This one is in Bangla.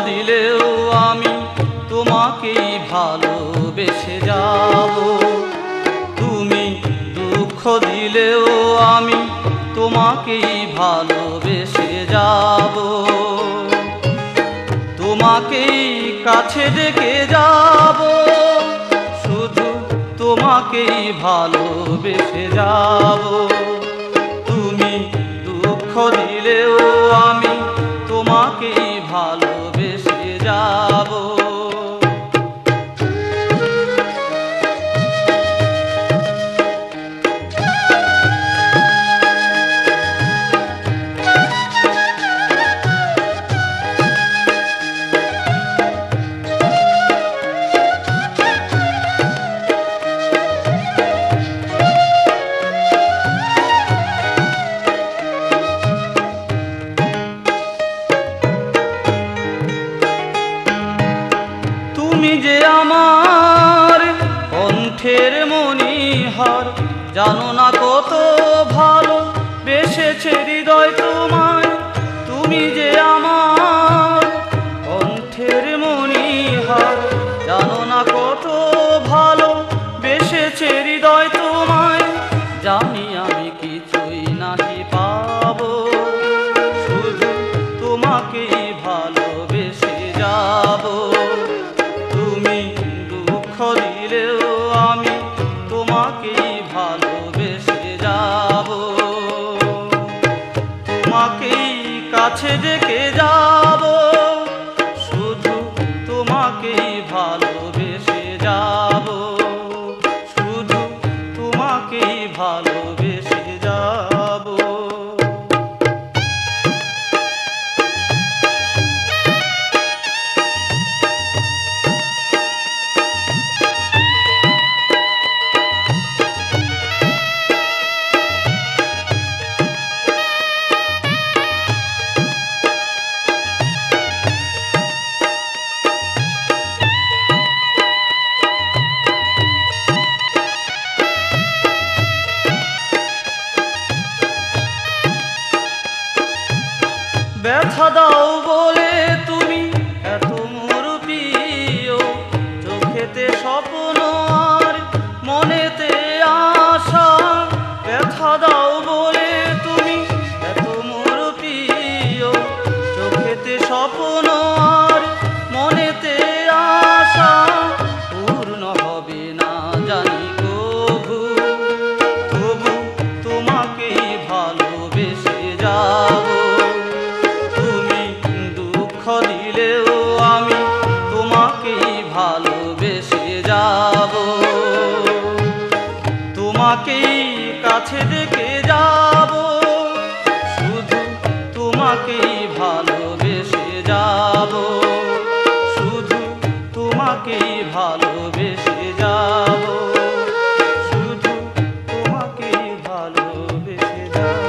দিলেও আমি তোমাকেই ভালোবেসে যাব। তুমি দুঃখ দিলেও আমি তোমাকেই ভালোবেসে যাব। তোমাকেই কাছে ডেকে যাব, শুধু তোমাকেই ভালোবেসে যাব। তুমি দুঃখ দিলেও আমি তোমাকেই ভালোবেসে যাব। তুমি যে আমার কণ্ঠের মণিহার, জানো না কত ভালো বেসেছে হৃদয় তোমায়। তুমি যে আমার কণ্ঠের মণিহার, জানো না কত ভালো বেসেছে হৃদয় তোমায়। জানি আমি কিছুই নাহি পাবো, শুধু তোমাকেই ভালোবেসে যাব। তুমি দুঃখ দিলেও আমি তোমাকেই ভালোবেসে যাব। তোমাকেই কাছে ডেকে যাব, শুধু তোমাকেই ভালোবেসে যাব। শুধু তোমাকেই ভালোবেসে যাব। ব্যথা দাও বলে তুমি এত মোর প্রিয়, চোখেতে স্বপ্ন আর মনেতে আশা। ব্যথা দাও বলে তুমি এত মোর প্রিয়, চোখেতে স্বপ্ন আর মনেতে আশা। পূর্ণ হবে না জানি কভু, তবু তোমাকেই ভালোবেসে যাব। দিলেও আমি তোমাকেই ভালোবেসে যাব। তোমাকেই কাছে ডেকে যাব, শুধু তোমাকেই ভালোবেসে যাব। শুধু তোমাকেই ভালোবেসে যাব। শুধু তোমাকেই ভালোবেসে যাব।